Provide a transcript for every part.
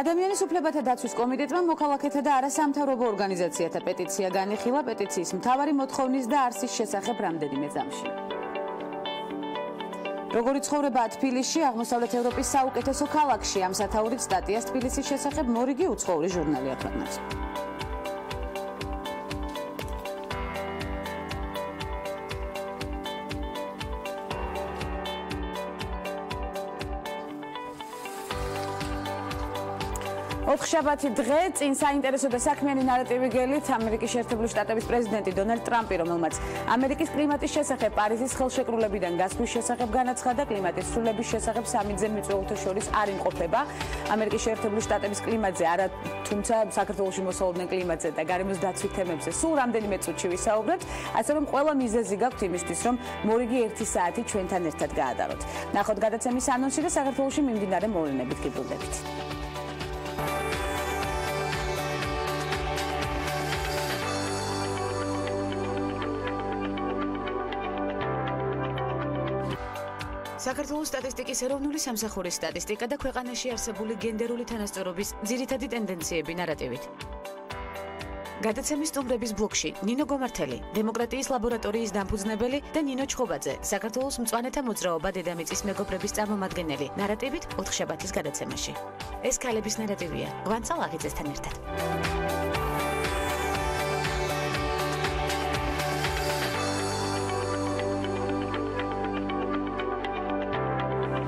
ადამიანის უფლებათა დაცვის კომიტეტმა მოქალაქეთა და არასამთავრობო ორგანიზაციათა პეტიცია განიხილა პეტიციის მთავარი მოთხოვნის და არსის შესახებ რამდენიმე წამში. როგორი ცხოვრება თბილისში, აღმოსავლეთ ევროპის საუკეთესო ქალაქში, ამ სათაურით სტატიას თბილისის შესახებ მორიგი უცხოური ჟურნალი აქვეყნებს. ოთხშაბათი დღე წინ საინტერესო და საქმიანი ნარატივი გელით ამერიკის შეერთებული შტატების პრეზიდენტი დონალდ ტრამპი, რომელმაც ამერიკის კლიმატის შესახებ პარიზის ხელშეკრულებიდან გასვლის შესახებ განაცხადა, კლიმატის ცვლილების შესახებ სამი მიწვეულთა შორის არ იმყოფება. ამერიკის შეერთებული შტატების კლიმატზე არა, თუმცა საქართველოში მოსალოდნელ კლიმატზე და გარემოს დაცვის თემებზე სულ რამდენიმე წუთში ვისაუბრებთ, ასე რომ ყველა მიზეზი გაქვთ იმისთვის, რომ მორიგი 1 საათი ჩვენთან ერთად გაატაროთ. ნახოთ გადაცემის ანონსი და საქართველოში მიმდინარე მოვლენებით გიბრუნდებით. საქართველოს სტატისტიკის ეროვნული სამსახურის სტატისტიკა და ქვეყანაში არსებული გენდერული თანასწორობის ძირითადი ტენდენციები ნარატივით. გადაცემის სტუმრების ბლოკში ნინო გომართელი, დემოკრატიის ლაბორატორიის დამფუძნებელი და ნინო ჩხობაძე, საქართველოს მწვანეთა მოძრაობა დედამიწის მეგობრების წარმომადგენელი, ნარატივით 4 შაბათის გადაცემაში. ეს ქალების ნარატივია. ღვანცალ აღიძესთან ერთად.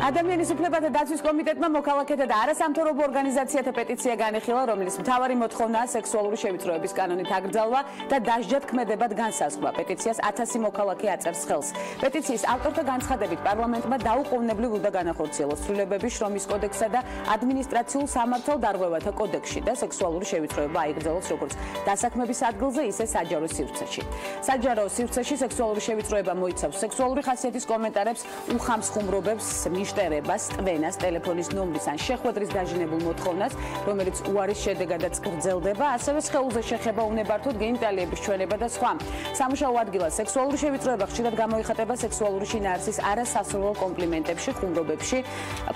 ადამიანის უფლებათა დაცვის კომიტეტმა მოქალაქეთა და არასამთავრობო ორგანიზაციათა პეტიცია განიხილა, რომელიც მთავარი მოთხოვნაა სექსუალური შევიწროების კანონით აკრძალვა და დასჯად ქმედებად განსაზღვრა. პეტიციას 1000 მოქალაქე აწერს ხელს. პეტიციის ავტორთა განცხადებით, პარლამენტმა დაუყოვნებლივ უნდა განახორციელოს ცვლილებები შრომის კოდექსსა და ადმინისტრაციულ სამართალდარღვევათა კოდექსში და სექსუალური შევიწროება აიკრძალოს როგორც დასაქმების ადგილზე, ისე საჯარო სივრცეში. საჯარო სივრცეში სექსუალური შევიწროება მოიცავს სექსუალური ხასიათის კომენტარებს, უხამს ხუმრობებს, მიშტერებას, ტვენას, ტელეფონის ნომრის ან შეხვედრის დაჟინებულ მოთხოვნას, რომელიც უარის შედეგადაც გრძელდება, ასევე სხეულზე შეხება უნებართვოდ, გენიტალიების ჩვენება და სხვა. სამუშაო ადგილას სექსუალური შევიწროება ხშირად გამოიხატება სექსუალური შინაარსის არასასურველ კომპლიმენტებში, ხუმრობებში,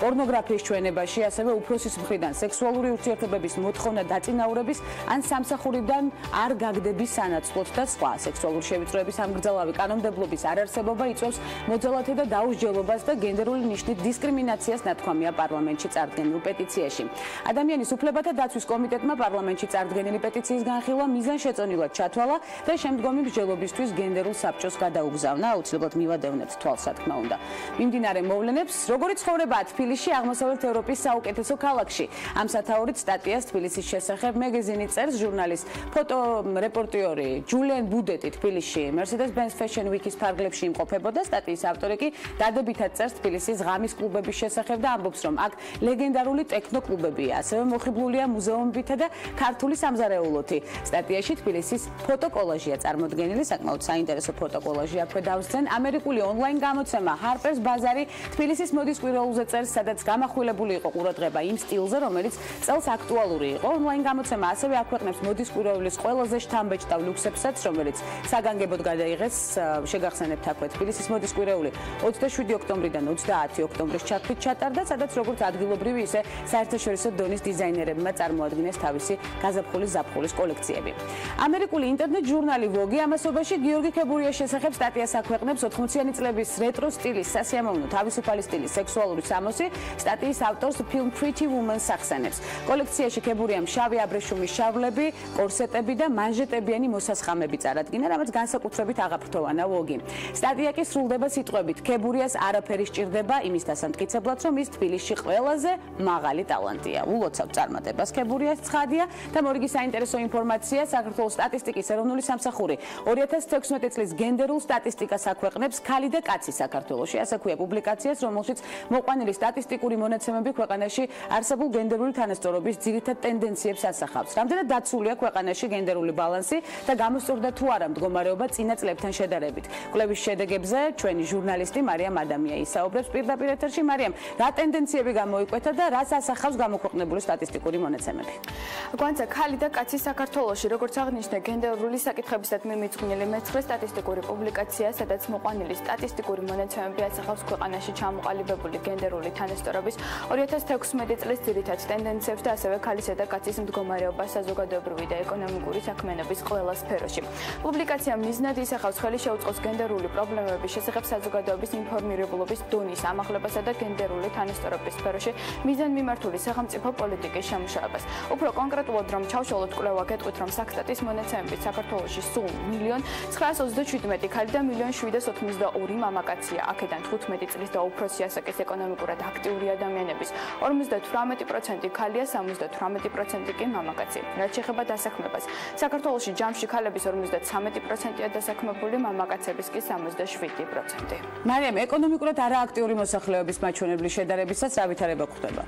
პორნოგრაფიის ჩვენებაში, ასევე უფროსის მხრიდან სექსუალური ურთიერთობების მოთხოვნა დაწინაურების ან სამსახურიდან არ გაგდების სანაცვლოდ და სხვა. სექსუალური შევიწროების ამგრძელავი კანონმდებლობის არარსებობა იწვევს მოძალათე და დაუსჯელობას და გენდერული ნიშნით დისკრიმინაციას ნათქვამია პარლამენტში წარდგენილ პეტიციაში. ადამიანის უფლებათა დაცვის კომიტეტმა პარლამენტში წარდგენილი პეტიციის განხილვა მიზანშეწონილად ჩათვალა და შემდგომი მსჯელობისთვის გენდერულ საბჭოს გადაუგზავნა. აუცილებლად მივადევნებთ თვალს, რა თქმა უნდა. მიმდინარე მოვლენებს, როგორი ცხოვრება თბილისში, აღმოსავლეთ ევროპის საუკეთესო ქალაქში. ამ სათაურით სტატიას თბილისის შესახებ მეგაზინი წერს ჟურნალის ფოტორეპორტიორი ჯულიან ბუდეტი თბილისში Mercedes-Benz Fashion Week-ის ფარგლებში იმყოფებოდა. სტატიის ავტორი კი დადებითად წერს თბილისის ღამის კლუბების შესახებ და ამბობს, რომ აქ ლეგენდარული ტექნო კლუბებია, ასევე მოხიბლულია მუზეუმებითა და ქართული სამზარეულოთი. სტატიაში თბილისის ფოტოკოლაჟია წარმოდგენილი, საკმაოდ საინტერესო ფოტოკოლაჟი აქვე დავსცენ. ამერიკული ონლაინ გამოცემა Harper's Bazaar-ი თბილისის მოდის კვირაულზე წერს, სადაც გამახვილებული იყო ყურადღება იმ სტილზე, რომელიც წელს აქტუალური იყო. ონლაინ გამოცემა ასევე აქვეყნებს მოდის კვირაულის ყველაზე შთამბეჭდავ ლუქსებსაც, რომელიც საგანგებოდ გადაიღეს. შეგახსენებთ აქვე თბილისის მოდის კვირაული 27 ოქტომბრიდან 30 ოქტომბრის ჩათვლით ჩატარდა, სადაც როგორც ადგილობრივი, ისე საერთაშორისო დონის დიზაინერებმა წარმოადგინეს თავისი გაზაფხულის ზაფხულის კოლექციები. ამერიკული ინტერნეტ ჟურნალი Vogue ამასობაში გიორგი ქებურიას შესახებ სტატიას აქვეყნებს 80-იანი წლების რეტრო სტილის, სასიამოვნო თავისუფალი სტილის სექსუალური სამოსი. სტატიის ავტორს ფილმ Pretty Woman სახსენებს. კოლექციაში ქებურიამ შავი აბრეშუმის შავლები, კორსეტები და მანჟეტებიანი მოსასხამები წარადგინა, რამაც განსაკუთრებით აღაფრთოვანა Vogue. სტატია კი სრულდება სიტყვებით: ქებურიას არაფერი სჭირდება იმის დასამტკიცებლად, რომ ის თბილისში ყველაზე მაღალი ტალანტია. ულოცავ წარმატებას ქებურიას ცხადია და მორიგი საინტერესო ინფორმაცია. საქართველოს სტატისტიკის ეროვნული სამსახური 2016 წლის გენდერულ სტატისტიკას აქვეყნებს ქალი და კაცი საქართველოში. ასე ქვია პუბლიკაციას, რომელშიც მოყვანილი სტატისტიკური მონაცემები ქვეყანაში არსებულ გენდერული თანასწორობის ძირითად ტენდენციებს ასახავს. რამდენად დაცულია ქვეყანაში გენდერული ბალანსი და გამოსწორდა თუ არა მდგომარეობა წინა წლებთან შედარებით. კვლევის შედეგებზე ჩვენი ჟურნალისტი მარიამ ადამია ისაუბრებს პირდაპირ ეთერში. მარიამ, რა ტენდენციები გამოიკვეთა და რას ასახავს გამოქვეყნებული სტატისტიკური მონაცემები? გვანცა ქალი და კაცი საქართველოში, როგორც აღნიშნე, გენდერული საკითხებისად მიმიძღვნილი მეცხრე სტატისტიკური პუბლიკაცია, სადაც მოყვანილი სტატისტიკური მონაცემები ასახავს ქვეყანაში ჩამოყალიბებული გენდერული თანასწორობის 2016 წლის ძირითად ტენდენციებს და ასევე ქალისა და კაცის მდგომარეობას საზოგადოებრივი და ეკონომიკური საქმიანობის ყველა სფეროში. პუბლიკაცია მიზნად ისახავს ხელი შეუწყოს გენდერული პრობლემების შესახებ საზოგადოების ინფორმირებულობის დონის ამახლებასა და გენდერული თანასწორობის სფეროში მიზანმიმართული სახელმწიფო პოლიტიკის შემუშავებას. უფრო კონკრეტულად რომ ჩავშალოთ კვლევა გეტყვით რომ საქსტატის მონაცემებით საქართველოში სულ 1,937,000 ქალი და 1,782,000 მამაკაცია. აქედან 15 წლის და უფროსი ასაკის ეკონომიკურად აქტიური ადამიანების 58% ქალია, 78% კი მამაკაცი. რაც შეეხება დასაქმებას, საქართველოში ჯამში ქალების 53%-ია დასაქმებული, მამაკაცების კი 67%. მარიამ, ეკონომიკურად არააქტიური მოსახლეობის მაჩვენებლის შედარებისას რა ვითარება გვხდება?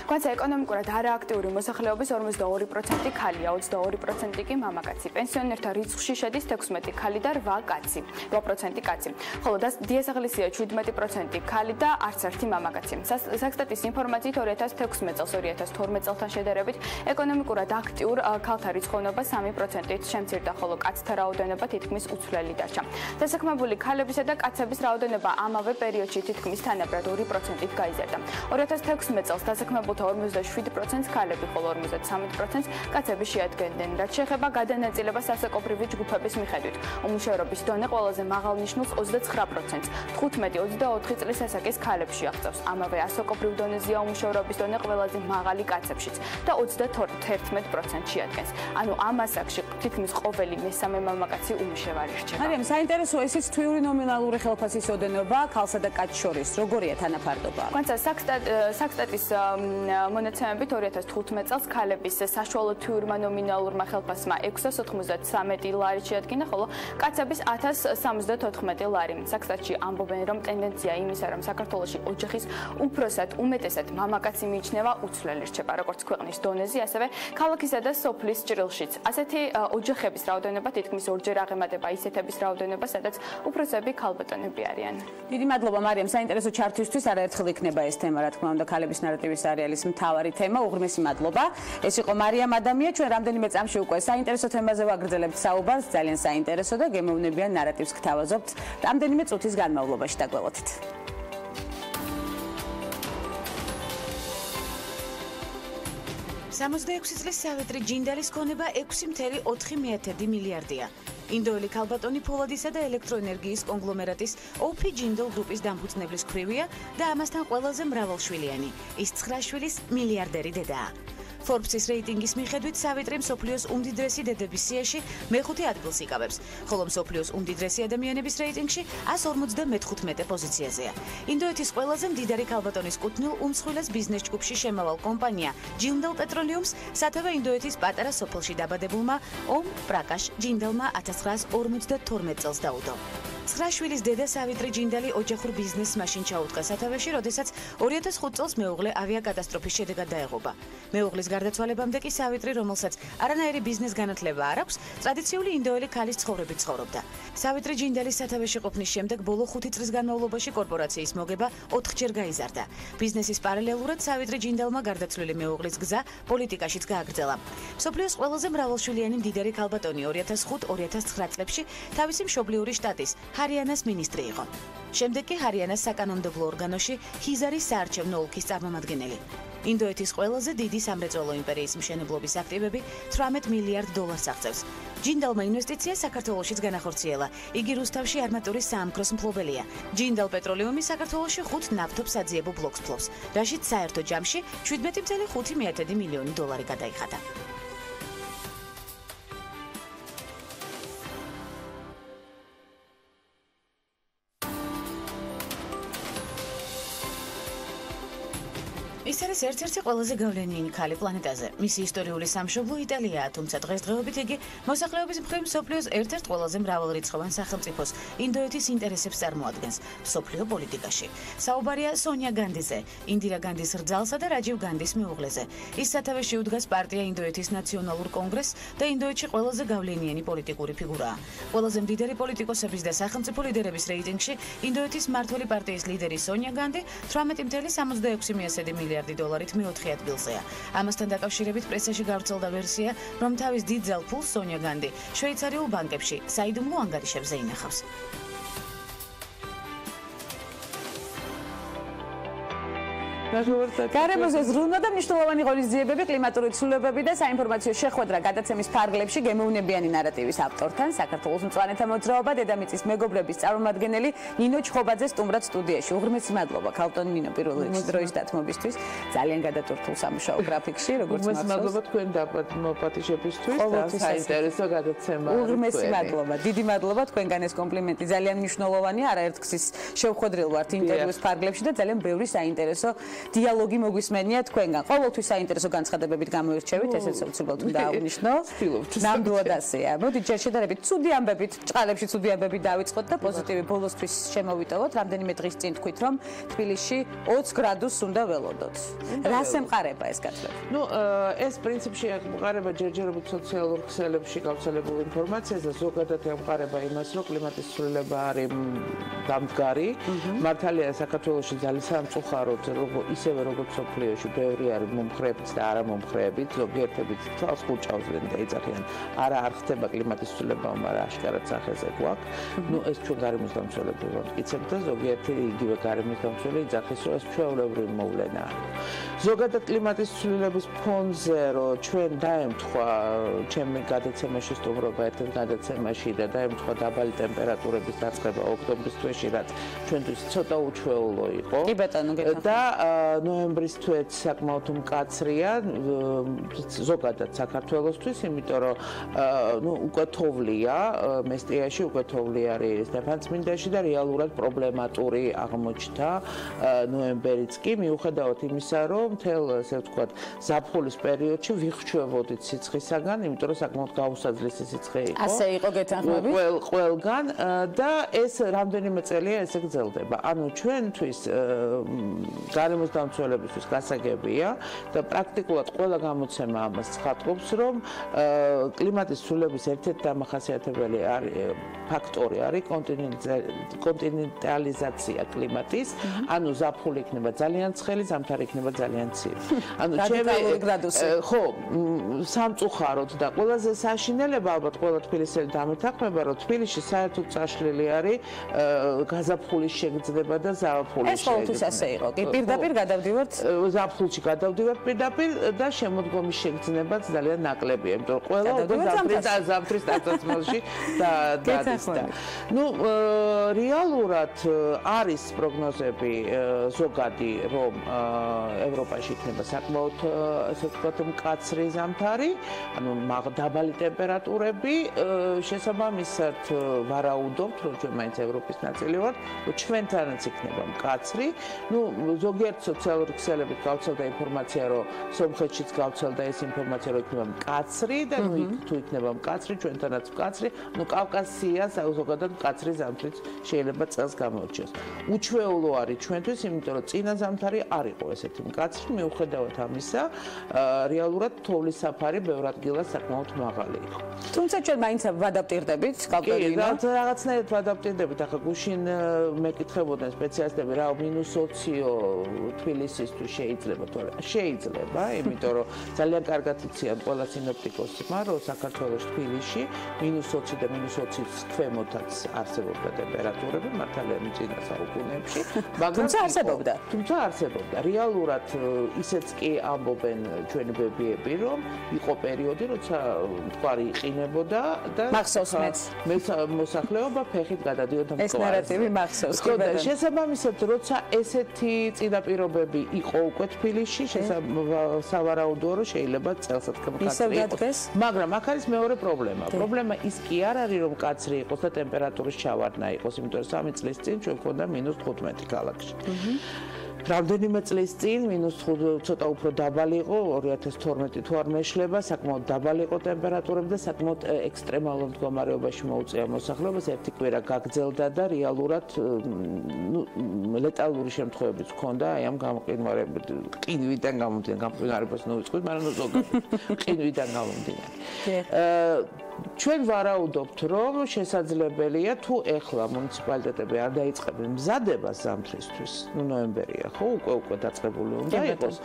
გვაცა ეკონომიკურად არააქტიური მოსახლეობის 42% ქალია, 22% კი მამაკაცი. პენსიონერთა რიცხვში შედის 16 ქალი და 8% კაცი. ხოლო დიასახლისია 17% ქალი და არც ერთი მამაკაცი. საქსტატის ინფორმაციით 2016 წელს 2012 წელთან შედარებით ეკონომიკურად აქტიურ ქალთა რიცხოვნობა 3%-ით შემცირდა, ხოლო კაცთა რაოდენობა თითქმის უცვლელი დარჩა. დასაქმებული ქალებისა და კაცების რაოდენობა ამავე პერიოდში თითქმის თანაბრად 2%-ით გაიზარდა. 2016 წელს დასაქმებულთა 47%-ს ქალები, ხოლო 53%-ს კაცები შეადგენდნენ. რაც შეეხება გადანაწილებას ასაკობრივი ჯგუფების მიხედვით, უმუშევრობის დონე ყველაზე მაღალ ნიშნულს 29%-ს 15-24 წლის ასაკის ქალებში აღწევს. ამავე ასაკობრივ დონეზეა უმუშევრობის დონე ყველაზე მაღალი კაცებშიც და 31% შეადგენს. ანუ ამ ასაკში თითქმის ყოველი მესამე მამაკაცი უმუშევარი რჩება. მარიამ, საინტერესოა ისიც თვიური ნომინალური ხელფასის ოდენობა ქალსა და კაცს შორის. როგორია თანაფარდობა? გვანცა საქსტატის მონაცემებით 2015 წელს ქალების საშუალო თვიურმა ნომინალურმა ხელფასმა 693 ლარი შეადგინა, ხოლო კაცების 1074 ლარი. საქსტატში ამბობენ, რომ ტენდენცია იმისა, რომ საქართველოში ოჯახის უფროსად უმეტესად მამაკაცი მიიჩნევა, უცვლელი რჩება, როგორც ქვეყნის დონეზე, ასევე ქალაქისა და სოფლის ჭრილშიც. ასეთი ოჯახების რაოდენობა თითქმის ორჯერ აღემატება ისეთების რაოდენობას, სადაც უფროსები ქალბატონები არიან. დიდი მადლობა მარიამ, საინტერესო ჩართვისთვის. არაერთხელ იქნება ეს თემა, რა თქმა უნდა, ქალების ნარატივის სერიალის მთავარი თემა. უღრმესი მადლობა. ეს იყო მარიამ ადამია. ჩვენ რამდენიმე წამში უკვე საინტერესო თემაზე ვაგრძელებთ საუბარს, ძალიან საინტერესო და გემოვნებიან ნარატივს გთავაზობთ. რამდენიმე წუთის განმავლობაში დაგველოდით. 66 წლის სავეტრი ჯინდალის ქონება 6,4 მილიარდია. ინდოელი ქალბატონი ფოლადისა და ელექტროენერგიის კონგლომერატის OP ჯინდალ გრუპის დამფუძნებლის ქვრივია და ამასთან ყველაზე მრავალშვილიანი. ის 9 შვილის მილიარდერი დედაა. Forbes-ის რეიტინგის მიხედვით სავეტრი მსოფლიოს უმდიდრესი დედების სიაში მეხუთე ადგილს იკავებს, ხოლო მსოფლიოს უმდიდრესი ადამიანების რეიტინგში 155 პოზიციაზეა. ინდოეთის ყველაზე მდიდარი ქალბატონის კუთვნილ უმსხვილეს ბიზნეს ჯგუფში შემავალ კომპანია ჯინდალ პეტროლიუმს სათავე ინდოეთის პატარა სოფელში დაბადებულმა ომ პრაკაშ ჯინდალმა 1952 წელს დაუდო. 9 შვილის დედა სავიტრი ჯინდალი ოჯახურ ბიზნესს მაშინ ჩაუდგა სათავეში, როდესაც 2005 წელს მეუღლე ავიაკატასტროფის შედეგად დაეღობა. მეუღლის გარდაცვალებამდე კი სავიტრი, რომელსაც არანაირი ბიზნეს განათლება არ აქვს, ტრადიციული ინდოელი ქალის ცხოვრებით ცხოვრობდა. სავიტრი ჯინდალის სათავეში ყოფნის შემდეგ ბოლო 5 წლის განმავლობაში კორპორაციის მოგება 4-ჯერ გაიზარდა. ბიზნესის პარალელურად სავიტრი ჯინდალმა გარდაცვლილი მეუღლის გზა პოლიტიკაშიც გააგრძელა. მსოფლიოს ყველაზე მრავალშვილიანი მდიდარი ქალბატონი 2005-2009 წლებში თავისი მშობლიური შტატის ჰარიანას მინისტრი იყო. შემდეგ კი ჰარიანას საკანონმდებლო ორგანოში ჰიზარის საარჩევნო ოლქის წარმომადგენელი. ინდოეთის ყველაზე დიდი სამრეწველო იმპერიის მშენებლობის აქტივები 18 მილიარდ დოლარს აღწევს. ჯინდალმა ინვესტიცია საქართველოშიც განახორციელა. იგი რუსთავში არმატურის საამქროს მფლობელია. ჯინდალ პეტროლიუმი საქართველოში 5 ნავთობს საძიებო ბლოკს ფლობს, რაშიც საერთო ჯამში 17,5 მილიონი დოლარი გადაიხადა. ის არის ერთ-ერთი ყველაზე გავლენიანი ქალი პლანეტაზე. მისი ისტორიული სამშობლო იტალიაა, თუმცა დღესდღეობით იგი მოსახლეობის მხრივ მსოფლიოს ერთ-ერთ ყველაზე მრავალრიცხოვან სახელმწიფოს ინდოეთის ინტერესებს წარმოადგენს მსოფლიო პოლიტიკაში. საუბარია სონია განდიზე, ინდირა განდის რძალსა და რაჯივ განდის მეუღლეზე. ის სათავეში უდგას პარტია ინდოეთის ნაციონალურ კონგრესს და ინდოეთში ყველაზე გავლენიანი პოლიტიკური ფიგურაა. ყველაზე მდიდარი პოლიტიკოსების და სახელმწიფო ლიდერების რეიტინგში ინდოეთის მმართველი პარტიის ლიდერი სონია განდი 18.66 მილიარდი დოლარით მეოთხე ადგილზეა. ამასთან დაკავშირებით პრესაში გავრცელდა ვერსია, რომ თავის დიდ ძალფულს სონია განდი შვეიცარიულ ბანკებში საიდუმლო ანგარიშებზე ინახავს. გარემოზე ზრუნვა და მნიშვნელოვანი ღონისძიებები, კლიმატური ცვლილებები და საინფორმაციო შეხვედრა გადაცემის ფარგლებში გემოვნებიანი ნარატივის ავტორთან საქართველოს მწვანეთა მოძრაობა დედამიწის მეგობრების წარმომადგენელი ნინო ჩხობაძე სტუმრად სტუდიაში. უღრმესი მადლობა ქალბატონ ნინო პირველ რიგში დროის დათმობისთვის. ძალიან გადატვირთულ სამუშაო გრაფიკში, როგორც უღრმესი მადლობა თქვენ დაპატიმობისათვის და საინტერესო გადაცემა. უღრმესი მადლობა. დიდი მადლობა თქვენგან ეს კომპლიმენტი ძალიან მნიშვნელოვანია. არაერთგზის შევხვედრილ ვართ ინტერვიუს ფარგლებში და ძალიან ბევრი საინტერესო დიალოგი მოგვისმენია თქვენგან. ყოველთვის საინტერესო განცხადებებით გამოირჩევით, ესეც უცებად უნდა აღნიშნო. ნამდვილად ასეა. მოდით ჯერ შედარებით ცუდი ამბებით, ჭყალებში ცუდი ამბებით დავიწყოთ და პოზიტივი ბოლოსთვის შემოვიტოვოთ. რამდენიმე დღის წინ თქვით, რომ თბილისში 20 გრადუსს უნდა ველოდოთ. რას ემყარება ეს გათვლები? ეს პრინციპში ემყარება ჯერჯერობით სოციალურ ქსელებში გავრცელებულ ინფორმაციას და ზოგადად ემყარება იმას, რომ კლიმატის ცვლილება არის დამდგარი. მართალია საქართველოში ძალიან სამწუხაროდ ისევე როგორც სოფლიოში ბევრი არის მომხრეებიც და არა მომხრეებიც, ზოგიერთებიც თავს ხუჭავდნენ და იცახიან, არა არ ხდება კლიმატის ცვლილება, მაგრამ აშკარად სახეზე გვაქვს. ეს ჩვენ გარემოს დამცველები ვამტკიცებთ და ზოგიერთი იგივე გარემოს დამცველი იძახის, რომ ეს ჩვეულებრივი მოვლენაა. ზოგადად კლიმატის ცვლილების ფონზე, რომ ჩვენ დაემთხვა ჩემი გადაცემაში სტუმრობა ერთ-ერთ გადაცემაში და დაემთხვა დაბალი ტემპერატურების დაწყება ოქტომბრის თვეში, რაც ჩვენთვის ცოტა უჩვეულო იყო. კი ბატონო, და ნოემბრის თვეც საკმაოდ მკაცრია ზოგადად საქართველოსთვის, იმიტომ რომ უკვე თოვლია მესტიაში, უკვე თოვლი არის სტეფანწმინდაში და რეალურად პრობლემატური აღმოჩნდა ნოემბერიც კი, მიუხედავად იმისა, რომ მთელ ესე ვთქვათ ზაფხულის პერიოდში ვიხრჩვებოდით სიცხისაგან, იმიტომ რომ საკმაოდ გაუსაძლისი სიცხე იყო. ასე იყო გეთანხმები? ყველგან და ეს რამდენიმე წელია ესე გრძელდება. ანუ ჩვენთვის გარემოს დამცველებისთვის გასაგებია და პრაქტიკულად ყველა გამოცემა ამას ცხადყოფს, რომ კლიმატის ცვლილების ერთ-ერთი დამახასიათებელი ფაქტორი არის კონტინენტალიზაცია კლიმატის, ანუ ზაფხული იქნება ძალიან ცხელი, ზამთარი იქნება ძალიან ცივი. ანუ ხო, სამწუხაროდ და ყველაზე საშინელება ალბათ ყველა თბილისელი დამეთანხმება, რომ თბილისში საერთოდ წაშლილი არის გაზაფხულის შეგრძნება და ზაფხულის ეს ყოველთვის ასე იყო. კი, პირდაპირ გადავდივართ ზაფხულში გადავდივართ პირდაპირ და შემოდგომის შეგრძნებაც ძალიან ნაკლებია, იმიტომ რომ ყველა ზამთრის ტაცმელში დადის და რეალურად არის პროგნოზები ზოგადი, რომ ევროპაში იქნება საკმაოდ ასე ვთქვათ მკაცრი ზამთარი, ანუ დაბალი ტემპერატურები, შესაბამისად ვარაუდობთ, რომ ჩვენ მაინც ევროპის ნაწილი ვართ, რომ ჩვენთანაც იქნება მკაცრი. ზოგიერთ სოციალურ ქსელებით გავრცელდა ინფორმაცია, რომ სომხეთშიც გავრცელდა ეს ინფორმაცია, რომ იქნება მკაცრი და თუ იქნება მკაცრი, ჩვენთანაც მკაცრი, კავკასიას ზოგადად მკაცრი ზამთრიც შეიძლება წელს გამოირჩიოს. უჩვეულო არის ჩვენთვის, იმიტომ რომ წინა ზამთარი არ იყო ესეთი მკაცრი, მიუხედავად ამისა, რეალურად თოვლის საფარი ბევრ ადგილას საკმაოდ მაღალი იყო. თუმცა ჩვენ მაინც ვადაპტირდებით, კალკულინო. კი, რაღაცნაირად ვადაპტირდებით, ახლა გუშინ მეკითხებოდნენ სპეციალისტები, რა -20 თბილისისთვის შეიძლება თუ არა? შეიძლება, იმიტომ რომ ძალიან კარგად იციან ყველა სინოპტიკოსმა, რომ საქართველოს თბილისში -20 და -20-ის ქვემოთაც არსებობდა ტემპერატურები, მართალია წინა საუკუნეებში, მაგრამ თუმცა არსებობდა. რეალურად ისეც კი ამბობენ ჩვენი ბებიები, რომ იყო პერიოდი, როცა მტკვარი იყინებოდა და მოსახლეობა ფეხით გადადიოდა მტკვარზე. ეს ნარატივი მახსოვს. შესაბამისად, როცა ესეთი წინაპირობები იყო უკვე თბილისში, სავარაუდოა, რომ შეიძლება წელსაც მკაცრი იყოს. მაგრამ აქ არის მეორე პრობლემა. პრობლემა ის კი არ არის, რომ მკაცრი იყოს და ტემპერატურის ჩავარდნა იყოს, იმიტომ რომ 3 წლის წინ ჩვენ გვქონდა -15 ქალაქში. რამდენიმე წლის წინ -5 ცოტა უფრო დაბალი იყო 2012 თუ არ მეშლება საკმაოდ დაბალი იყო ტემპერატურები და საკმაოდ ექსტრემალურ მდგომარეობაში მოუწია მოსახლეობას ერთი კვირა გაგრძელდა და რეალურად ლეტალური შემთხვევებიც ჰქონდა აი ამ ყინვიდან გამომდინარე გამყინვარებას ნოვიწყოთ მაგრამ ზოგადად ყინვიდან გამომდინარე ჩვენ ვარაუდობთ რომ შესაძლებელია თუ ეხლა მუნიციპალიტეტები არ დაიწყებენ მზადებას ზამთრისთვის ნოემბერია ხო უკვე დაწყებული უნდა იყოს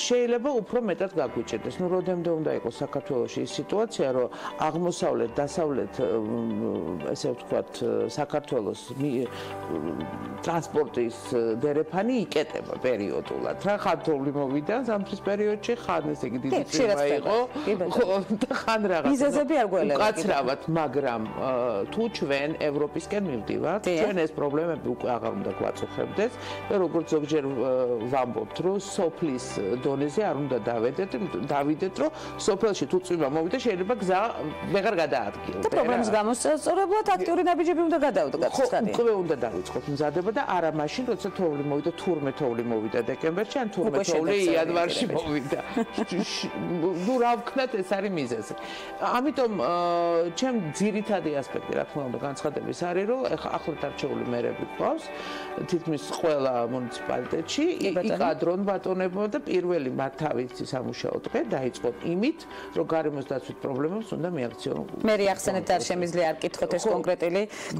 შეიძლება უფრო მეტად გაგვიჭირდეს როდემდე უნდა იყოს საქართველოში ის სიტუაცია რომ აღმოსავლეთ დასავლეთ ესე ვთქვათ საქართველოს ტრანსპორტის დერეფანი იკეტება პერიოდულად რა ხათოლი მოვიდა ზამთრის პერიოდში ხან ესე იგი დიდი წვიმა იყო ხო და ხან რაღაცა უკაცრავად, მაგრამ თუ ჩვენ ევროპისკენ მივდივართ, ჩვენ ეს პრობლემები უკვე აღარ უნდა გვაწუხებდეს და როგორც ზოგჯერ ვამბობთ, რომ სოფლის დონეზე არ უნდა დავიდეთ, რომ სოფელში თუ წვიმა მოვიდა, შეიძლება გზა ვეღარ გადაადგილდეს. და პრობლემის გამოსწორებლად აქტიური ნაბიჯები უნდა გადავდგათ ხარი. უკვე უნდა დავიწყოთ მზადება და არა მაშინ, როცა თოვლი მოვიდა, თურმე თოვლი მოვიდა დეკემბერში, ან თურმე თოვლი იანვარში მოვიდა. ნუ რა ვქნათ, ეს არის მიზეზი. ამიტომ ჩემ ძირითადი ასპექტი რა თქმა უნდა განცხადების არის რომ ახლად არჩეული მერები გვყავს თითქმის ყველა მუნიციპალიტეტში იკადრონ ბატონებმა და პირველი მათ თავისი სამუშაო დღე დაიწყოთ იმით რომ გარემოს დაცვით პრობლემებს უნდა მიაქციონონ. მე ახსენეთ არ შემიძლია არ კითხოთ ეს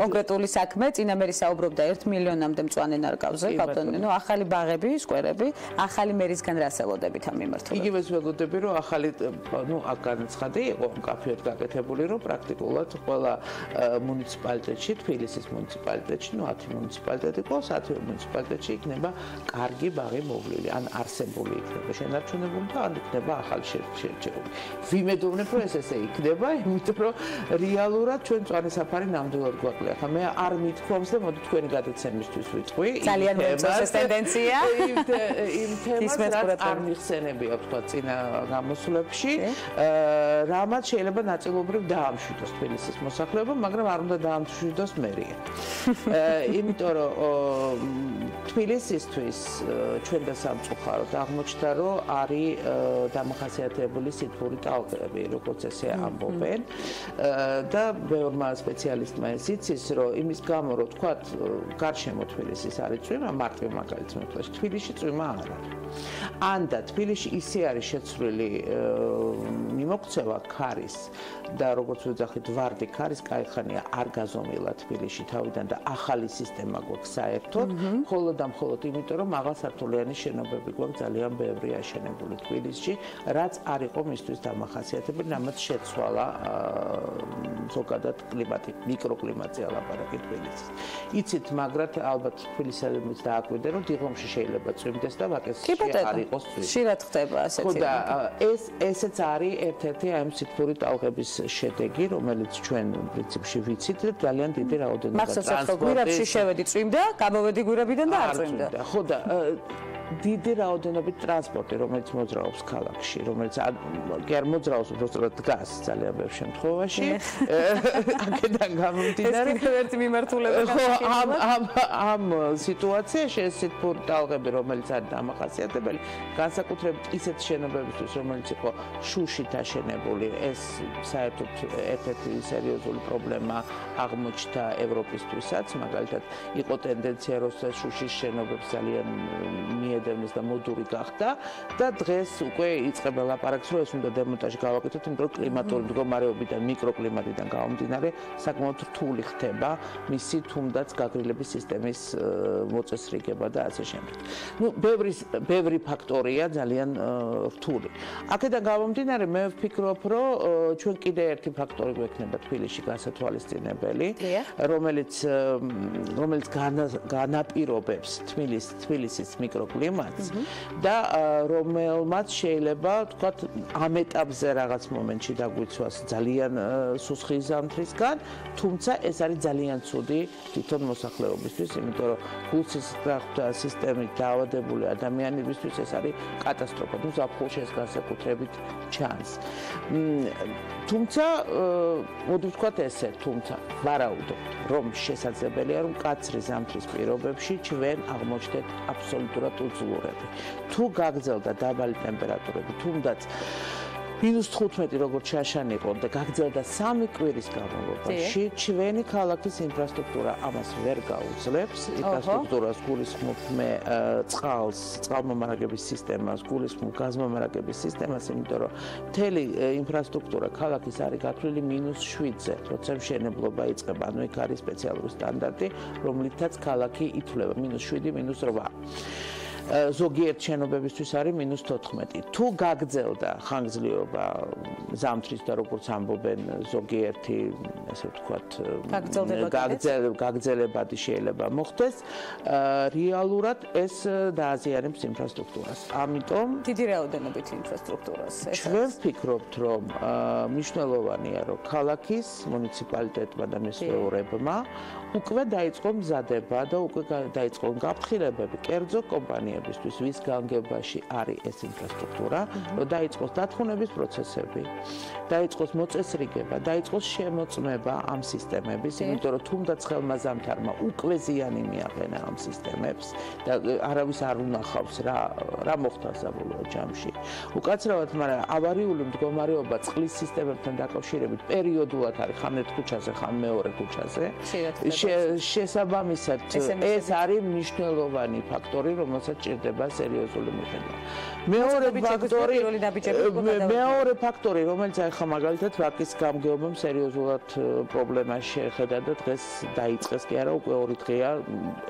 კონკრეტული საქმე წინა მერი საუბრობდა 1 მილიონამდე მწვანე ნარგავზე კაპტონი ნუ ახალი ბაღები სკვერები ახალი მერისგან რას ელოდებით ამ მიმართულებით. იგივეს ველოდები რომ ახალი ნუ აქ განაცხადი იყო კაფეოდ გაკეთებული რომ პრაქტიკულად ყველა მუნიციპალიტეტში თბილისის მუნიციპალიტეტში ნუ 10 მუნიციპალიტეტი ყავს 10 მუნიციპალიტეტში იქნება კარგი ბაღი მოვლილი ან არსებული იქნება შენარჩუნებული და ან იქნება ახალი შერჩეული. ვიმედოვნებ რომ ეს ესე იქნება იმიტომ რომ რეალურად ჩვენ მწვანე საფარი ნამდვილად გვაკლია. ხა მე არ მithქვამს და მოდი თქვენი გადაცემისთვის ვიტყვი. ძალიან მოწონს ეს ტენდენცია. იმ თემას რაც არ მიხსენებია თქვა წინა გამოსვლებში რამაც შეიძლება ნაწილობრივ დაამშვიდოს თბილისის მოსახლეობა, მაგრამ არ უნდა დაამშვიდოს მერია. იმიტომ რომ თბილისისთვის ჩვენ და სამწუხაროდ აღმოჩნდა, რომ არის დამახასიათებელი სითბური ტალღები, როგორც ესე ამბობენ. და ბევრმა სპეციალისტმა ეს იცის, რომ იმის გამო, რომ თქვათ, გარშემო თბილისის არის წვიმა, მარტივ მაგალითს მეთქვა, თბილისში წვიმა არ არის. ან და თბილისში ისე არის შეცვლილი მიმოქცევა ქარის და როგორც ვეძახით ვარდი ქარის კაიხანია არ გაზომილა თბილისში თავიდან და ახალი სისტემა გვაქვს საერთოდ მხოლოდ და მხოლოდ იმიტომ რომ მაღალსართულიანი შენობები გვაქვს ძალიან ბევრი აშენებული თბილისში რაც არ იყო მისთვის დამახასიათებელი რამაც შეცვალა ზოგადად კლიმატი მიკროკლიმატზე ალაპარაკი თბილისის იცით მაგრად ალბათ თბილისელებს დააკვირდენ რომ დიღომში შეიძლება წვიმდეს და ვაკეში არ იყოს წვიმი ხშირად ხდება ასეთი ხო და ესეც არის ერთ-ერთი ამ სითბური ტალღების შედეგი, რომელიც ჩვენ პრინციპში ვიცით და ძალიან დიდი რაოდენობა ტრანსპორტის გვირაბში შევედი წვიმდა, გამოვედი გვირაბიდან და არ წვიმდა. ხო და დიდი რაოდენობით ტრანსპორტი, რომელიც მოძრაობს ქალაქში, რომელიც არ მოძრაობს, უბრალოდ დგას ძალიან ბევრ შემთხვევაში. აქედან გამომდინარე, ერთი მიმართულება ამ სიტუაციაში ეს სითბური ტალღები, რომელიც არის დამახასიათებელი, განსაკუთრებით ისეთ შენობებისთვის, რომელიც იყო შუშით აშენებული, ეს საერთოდ ერთ-ერთი სერიოზული პრობლემა აღმოჩნდა ევროპისთვისაც, მაგალითად, იყო ტენდენცია, რომ შუშის შენობებს ძალიან მიედევნის და მოდური გახდა და დღეს უკვე იწყება ლაპარაკს, რომ ეს უნდა დემონტაჟი გავაკეთოთ, იმიტომ რომ კლიმატური მდგომარეობიდან, მიკროკლიმატიდან გამომდინარე, საკმაოდ რთული ხდება მისი თუნდაც გაგრილების სისტემის მოწესრიგება და ასე შემდეგ. ნუ ბევრი ფაქტორია ძალიან რთული. აქედან გამომდინარე, მე ვფიქრობ, რომ ჩვენ კიდე ერთი ფაქტორი გვექნება თბილისში გასათვალისწინებელი, რომელიც განაპირობებს თბილისის მიკროკლიმატს კლიმატს და რომელმაც შეიძლება თქვათ ამ ეტაპზე რაღაც მომენტში დაგვიცვას ძალიან სუსხი ზამთრისგან, თუმცა ეს არის ძალიან ცუდი თვითონ მოსახლეობისთვის, იმიტომ რომ გულსის სისტემით დაავადებული ადამიანებისთვის ეს არის კატასტროფა. ნუ ზაფხულში ეს განსაკუთრებით ჩანს. თუმცა მოდი ვთქვათ ესე, თუმცა ვარაუდობთ, რომ შესაძლებელია რომ კაცრი ზამთრის პირობებში ჩვენ აღმოჩნდეთ აბსოლუტურად უძლურები. თუ გაგრძელდა დაბალი ტემპერატურები, თუნდაც -15 როგორც შაშანი იყო და გაგრძელდა 3 კვირის განმავლობაში, ჩვენი ქალაქის ინფრასტრუქტურა ამას ვერ გაუძლებს. ინფრასტრუქტურას გულისხმობ მე წყალს, წყალმომარაგების სისტემას, გულისხმობ გაზმომარაგების სისტემას, იმიტომ რომ მთელი ინფრასტრუქტურა ქალაქის არის გათვლილი -7-ზე, როცა მშენებლობა იწყება. ანუ იქ არის სპეციალური სტანდარტი, რომლითაც ქალაქი ითვლება -7, -8. ზოგიერთ შენობებისთვის არის -14. თუ გაგრძელდა ხანგრძლივობა ზამთრის და როგორც ამბობენ ზოგიერთი, ასე ვთქვათ, გაგრძელებადი შეიძლება მოხდეს, რეალურად ეს დააზიანებს ინფრასტრუქტურას. ამიტომ დიდი რაოდენობით ინფრასტრუქტურას. ჩვენ ვფიქრობთ, რომ მნიშვნელოვანია, რომ ქალაქის მუნიციპალიტეტმა და მესვეურებმა უკვე დაიწყო მზადება და უკვე დაიწყო გაფრთხილებები კერძო კომპანიებისთვის, ვის განგებაში არის ეს ინფრასტრუქტურა, რომ დაიწყოს დათხოვნების პროცესები, დაიწყოს მოწესრიგება, დაიწყოს შემოწმება ამ სისტემების, იმიტომ რომ თუნდაც ხელმა ზამთარმა უკვე ზიანი მიაყენა ამ სისტემებს და არავის არ უნახავს რა მოხდა საბოლოო ჯამში. უკაცრავად, მაგრამ ავარიული მდგომარეობა წყლის სისტემებთან დაკავშირებით პერიოდულად არის ხან ერთ ქუჩაზე, ხან მეორე ქუჩაზე. შესაბამისად ეს არის მნიშვნელოვანი ფაქტორი, რომელსაც ჭირდება სერიოზული მიღება. მეორე ფაქტორი, რომელიც ახლა მაგალითად ვაკის გამგეობამ სერიოზულად პრობლემას შეხედა და დღეს დაიწყეს კი არა, უკვე 2 დღეა,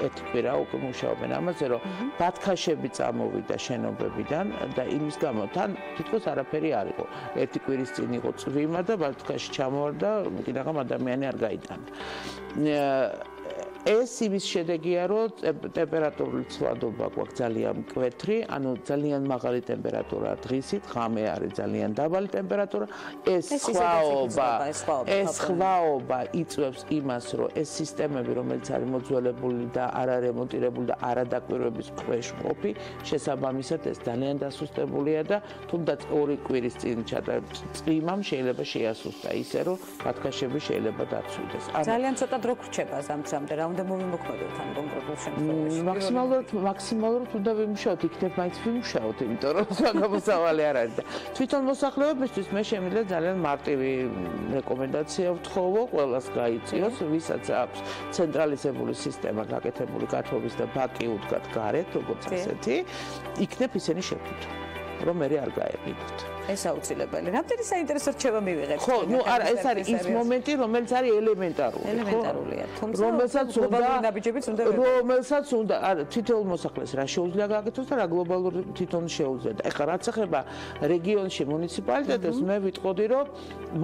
1 კვირა უკვე მუშაობენ ამაზე, რომ ბათქაშები წამოვიდა შენობებიდან და იმის გამო თან თითქოს არაფერი არ იყო. 1 კვირის წინ იყო წვიმა და ბათქაში ჩამოვარდა, კიდაღამ ადამიანი არ გაიტანა. ეს იმის შედეგია, რომ ტემპერატურული ცვლადობა გვაქვს ძალიან მკვეთრი, ანუ ძალიან მაღალი ტემპერატურა დღისით, ღამე არის ძალიან დაბალი ტემპერატურა. ეს სხვაობა იწვევს იმას, რომ ეს სისტემები, რომელიც არის მოძველებული და არარემონტირებული და არადაკვირვების ქვეშ მყოფი, შესაბამისად ეს ძალიან დასუსტებულია და თუნდაც 2 კვირის წინ წვიმამ შეიძლება შეასუსტა ისე, რომ ბათქაშები შეიძლება დაცვიდეს. ძალიან ცოტა დრო გრჩება ზამთრამდე, რა უნდა მოვიმოქმედოთ ამ კონკრეტულ შემთხვევაში. მაქსიმალურად უნდა ვიმუშაოთ, იქნებ მაინც ვიმუშაოთ, იმიტომ რომ საგამოსავალი არ არის და თვითონ მოსახლეობისთვის მე შემიძლია ძალიან მარტივი რეკომენდაცია ვთხოვო, ყველას გაიწიოს, ვისაც აქვს ცენტრალიზებული სისტემა გაკეთებული გათბობის და ბაკი უდგათ გარეთ, როგორც ასეთი, იქნებ ისინი შეფუთო, რომ მე არ გაეყიდოთ. ეს აუცილებელი. რამდენი საინტერესო რჩევა მივიღეთ? ხო, ნუ არა, ეს არის ის მომენტი, რომელიც არის ელემენტარული. ელემენტარულია. თუმცა რომელსაც უნდა თითოეულ მოსახლეს რა შეუძლია გაკეთოს და რა გლობალური თვითონ შეუძლია. ეხლა რაც ეხება რეგიონში მუნიციპალიტეტებს, მე ვიტყოდი, რომ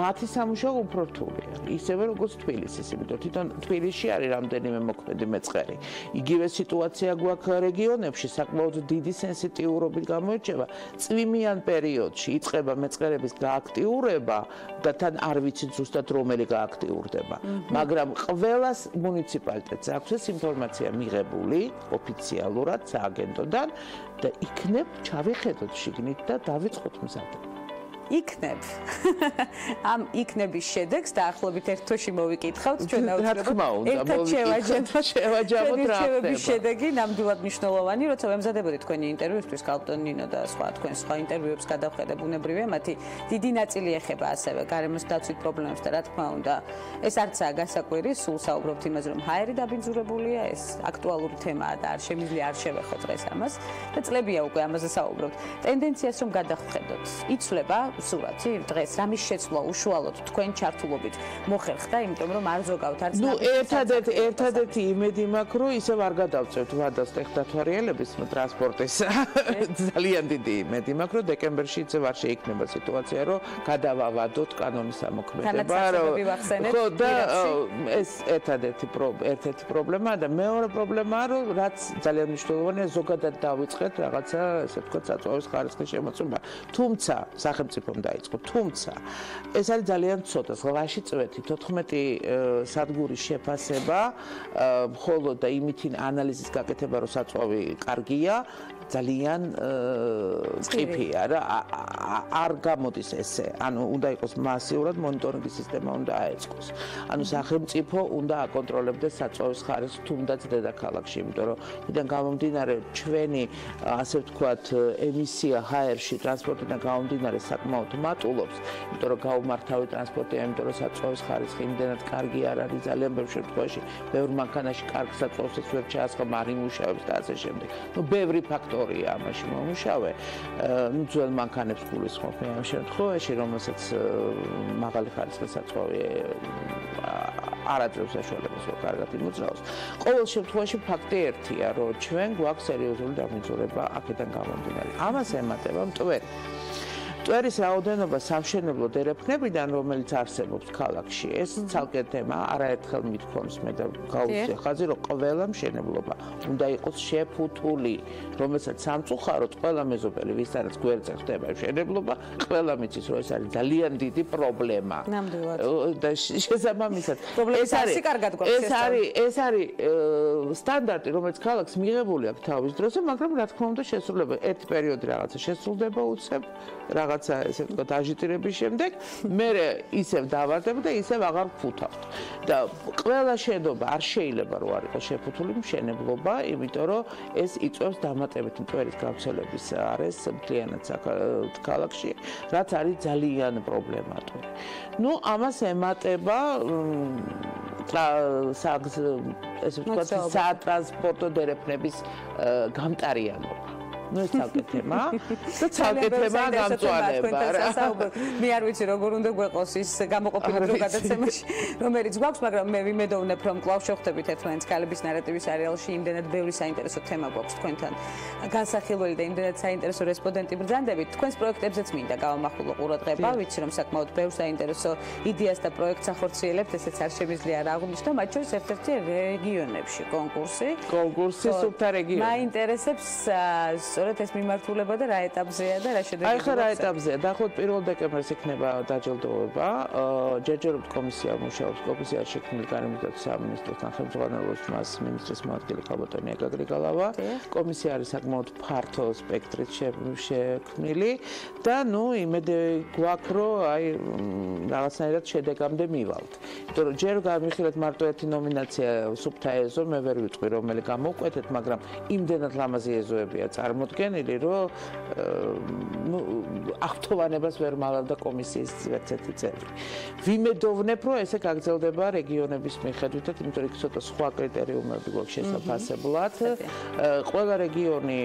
მათი სამუშაო უფრო რთულია. ისევე როგორც თბილისის, იმიტომ თვითონ თბილისში არის რამდენიმე მოქმედი მეწყერი. იგივე სიტუაცია გვაქვს რეგიონებში, საკმაოდ დიდი სენსიტიურობით გამოირჩევა. წვიმიან პერიოდში იწყება მეწყერების გააქტიურება და თან არ ვიცით ზუსტად რომელი გააქტიურდება. მაგრამ ყველას მუნიციპალიტეტს აქვს ეს ინფორმაცია მიღებული ოფიციალურად სააგენტოდან და იქნებ ჩავიხედოთ შიგნით და დავიწყოთ მზადება. იქნებ. ამ იქნების შედეგს დაახლოებით ერთ თვეში მოვიკითხავთ ჩვენ აუცილებლად. ერთად შევაჯამოთ რა ხდება. შედეგი ნამდვილად მნიშვნელოვანი, როცა ვემზადებოდი თქვენი ინტერვიუსთვის, კალპტონ ნინო და სხვა თქვენ სხვა ინტერვიუებს გადავხედე, ბუნებრივია, მათი დიდი ნაწილი ეხება ასევე გარემოს დაცვით პრობლემებს და რა თქმა უნდა, ეს არცაა გასაკვირი, სულ საუბრობთ იმაზე, რომ ჰაერი დაბინძურებულია, ეს აქტუალური თემაა და არ შემიძლია არ შევეხო დღეს ამას და წლებია უკვე ამაზე საუბრობთ. ტენდენციას რომ გადავხედოთ, იცვლება სურათი დღეს რამის შეცვლა უშუალოდ თქვენ ჩართულობით მოხერხდა, იმიტომ რომ არ ზოგავთ არც ერთადერთი იმედი მაქვს, რომ ისევ არ გადავწევთ ვადას ტექნათვარიელების ტრანსპორტის ძალიან დიდი იმედი მაქვს, რომ დეკემბერში ისევ არ შეიქმნება სიტუაცია, რომ გადავავადოთ კანონის ამოქმედება, ხო და ეს ერთადერთი პრობლემაა და მეორე პრობლემაა, რომ რაც ძალიან მნიშვნელოვანია, ზოგადად დავიწყეთ რაღაცა, ესე ვთქვათ, საწვავის ხარისხის შემოწმება. თუმცა სახელმწიფომ დაიწყო, თუმცა ეს არის ძალიან ცოტა, ზღვაში წვეთი 14 სადგურის შეფასება, მხოლოდ და იმითი ანალიზის გაკეთება, რომ საწვავი კარგია, ძალიან წიფია რა არ გამოდის ესე ანუ უნდა იყოს მასიურად მონიტორინგის სისტემა უნდა აეწყოს ანუ სახელმწიფო უნდა აკონტროლებდეს საწვავის ხარისხს თუნდაც დედაქალაქში იმიტომ რომიდან გამომდინარე ჩვენი ასე ვთქვათ ემისია ჰაერში ტრანსპორტიდან გამომდინარე საკმაოდ მატულობს იმიტომ რომ გაუმართავი ტრანსპორტია იმიტომ რომ საწვავის ხარისხი იმდენად კარგი არ არის ძალიან ბევრ შემთხვევაში ბევრ მანქანაში კარგ საწვავს ვერ ჩაასხმა არ იმუშავებს და ასე შემდეგ ნუ ბევრი ფაქტორია ამაში მომუშავე ნუ ძველ მანქანებს გულისხმობ ამ შემთხვევაში რომელსაც მაღალი ხარისხის საწვავი არაძლევს საშუალებას რომ კარგად იმოძრაოს ყოველ შემთხვევაში ფაქტი ერთია რომ ჩვენ გვაქვს სერიოზული დამძურება აქედან გამომდინარე ამას ემატება მტვერის რაოდენობა სამშენებლო დერეფნებიდან რომელიც არსებობს ქალაქში ეს ცალკე თემა არაერთხელ მithქვამს მე და გავუწია ხაზი რომ ყველა მშენებლობა უნდა იყოს შეფუთული რომელსაც სამწუხაროდ ყველა მეზობელი ვისაც გვერდზე ხდება მშენებლობა ყველა მიცის რომ ეს არის ძალიან დიდი პრობლემა და შესაბამისად ეს არის სტანდარტი რომელიც ქალაქს მიღებული აქვს თავის დროზე მაგრამ რა თქმა უნდა შესრულება ერთ პერიოდი რაღაცა შესრულდება უცებ რაღაცა ესე ვთქვათ აჟიტირების შემდეგ მე ისევ დავარდებ და ისევ აღარ ვფუთავთ და ყველა შენობა არ შეიძლება რომ არ იყოს შეფუთული მშენებლობა იმიტომ რომ ეს იწვევს დამატებით მტვერის გავრცელების არეს მთლიანად ქალაქში რაც არის ძალიან პრობლემატური ნუ ამას ემატება ესე ვთქვათ სატრანსპორტო დერეფნების გამტარიანობა ну ეს ცალკე თემა და ცალკე თემა გამწვანება რა მე არ ვიცი როგორ უნდა გვეყოს ის გამოყოფილი დრო გადაცემაში რომელიც გვაქვს მაგრამ მე ვიმედოვნებ რომ კვლავ შევხვდებით ერთმანეთს ქალების ნარატივის სერიალში იმდენად ბევრი საინტერესო თემა გვაქვს თქვენთან განსახილველი და იმდენად საინტერესო რესპონდენტი ბრძანდებით თქვენს პროექტებზეც მინდა გავამახვილო ყურადღება ვიცი რომ საკმაოდ ბევრ საინტერესო იდეას და პროექტს ახორციელებთ ესეც არ შემიძლია რა აღვნიშნო მათ შორის ერთ-ერთი რეგიონებში კონკურსი სუფთა რეგიონი მაინტერესებს სწორედ ეს მიმართულება და რა ეტაპზეა და რა შედეგი აი ხა რა ეტაპზეა დაახლოებით 1 დეკემბერს იქნება დაჯილდოება ჯერჯერობით კომისია მუშაობს კომისიაში შექმნილი გარემოსდაცვის სამინისტროსთან ხელმძღვანელობს მას მინისტრის მოადგილე ქალბატონი გაგრიგალავა კომისია არის საკმაოდ ფართო სპექტრით შექმნილი და ნუ იმედი გვაქვს რომ აი რაღაცნაირად შედეგამდე მივალთ იმიტომ რომ ჯერ გამიხილეთ მარტო ერთი ნომინაცია სუფთა ეზო მე ვერ ვიტყვი რომელი გამოვკვეთეთ მაგრამ იმდენად ლამაზი ეზოებია წარმოდგენილი რომ აღთოვანებას ვერ მალავდა კომისიის ერთ-ერთი წევრი. ვიმედოვნებ რომ ესე გაგრძელდება რეგიონების მიხედვითაც, იმიტომ რომ ცოტა სხვა კრიტერიუმები გვაქვს შესაძლებლად. ყველა რეგიონი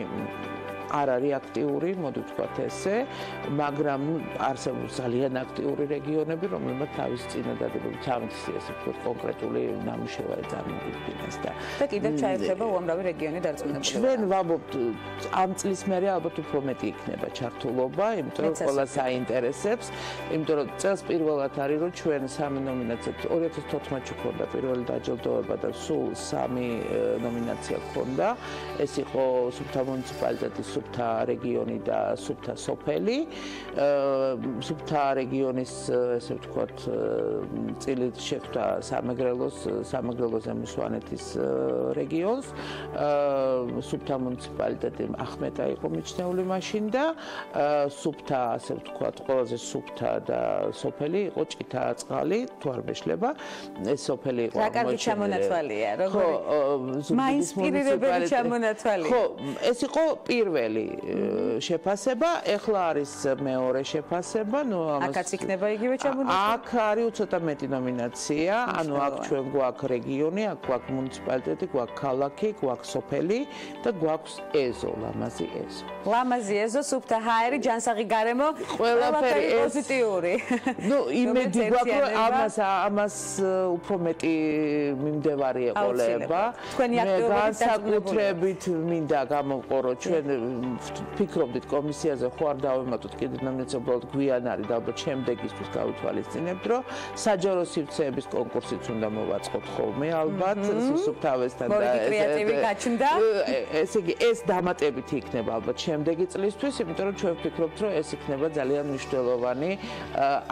არ არის აქტიური, მოდი ვთქვათ ესე, მაგრამ არსებობს ძალიან აქტიური რეგიონები, რომლებმაც თავის წინადადებები, თავის ესე ვთქვათ კონკრეტული ნამუშევარი წარმოგვიდგინეს და კიდევ ჩაერთება უამრავი რეგიონი დარწმუნებული. ჩვენ ვამბობთ ამ წლის მერე ალბათ უფრო მეტი იქნება ჩართულობა, იმიტომ რომ ყველა საინტერესებს, იმიტომ რომ წელს პირველად არის რომ ჩვენ სამი ნომინაციით 2014-ში ქონდა პირველი დაჯილდოება და სულ სამი ნომინაცია ქონდა. ეს იყო სუფთა მუნიციპალიტეტის სუფთა რეგიონი და სუფთა სოფელი. სუფთა რეგიონის ესე ვთქვათ წილით შეხვდა სამეგრელოზე მსვანეთის რეგიონს. სუფთა მუნიციპალიტეტი ახმეტა იყო მიჩნეული მაშინ და სუფთა ასე ვთქვათ ყველაზე სუფთა და სოფელი იყო ჭითააწყალი თუ არ მეშლება. ეს სოფელი იყო რა კარგი ჩამონათვალია, როგორი მაინსპირირებელი ჩამონათვალია. ხო, ეს იყო პირველი პირველი შეფასება, ეხლა არის მეორე შეფასება, ნუ აქაც იქნება იგივე ჩამონათვალი. აქ არის ცოტა მეტი ნომინაცია, ანუ აქ ჩვენ გვაქვს რეგიონი, აქ გვაქვს მუნიციპალიტეტი, გვაქვს ქალაქი, გვაქვს სოფელი და გვაქვს ეზო, ლამაზი ეზო. ლამაზი ეზო, სუფთა ჰაერი, ჯანსაღი გარემო, ყველაფერი პოზიტიური. ნუ იმედი გვაქვს, რომ ამას უფრო მეტი მიმდევარი ეყოლება. თქვენი აქტიობებით განსაკუთრებით მინდა გამოვყო, ჩვენ ფიქრობდით კომისიაზე ხო არ დავემატოთ კიდე ნომინაცია უბრალოდ გვიან არის და ალბათ შემდეგისთვის გავითვალისწინებთ, რომ საჯარო სივრცეების კონკურსიც უნდა მოვაწყოთ ხოლმე ალბათ სუფთავესთან და კრეატივი გაჩნდა. ესე იგი ეს დამატებითი იქნება ალბათ შემდეგი წლისთვის, იმიტომ რომ ჩვენ ვფიქრობთ, რომ ეს იქნება ძალიან მნიშვნელოვანი,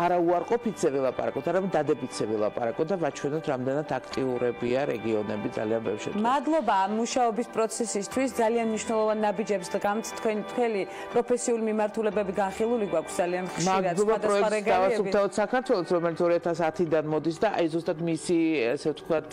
არა უარყოფითზე ვილაპარაკოთ, არამედ დადებითზე ვილაპარაკოთ და ვაჩვენოთ რამდენად აქტიურებია რეგიონები ძალიან ბევრ შემთხვევაში. მადლობა ამ მუშაობის პროცესისთვის, ძალიან მნიშვნელოვანი ნაბიჯებს და თქვენი პროფესიული მიმართულებები განხილული გვაქვს ძალიან ხშირად სხვადასხვა რეგიონებში. დავასუფთავოთ საქართველოს, რომელიც 2010-დან მოდის და აი ზუსტად მისი, ესე ვთქვათ,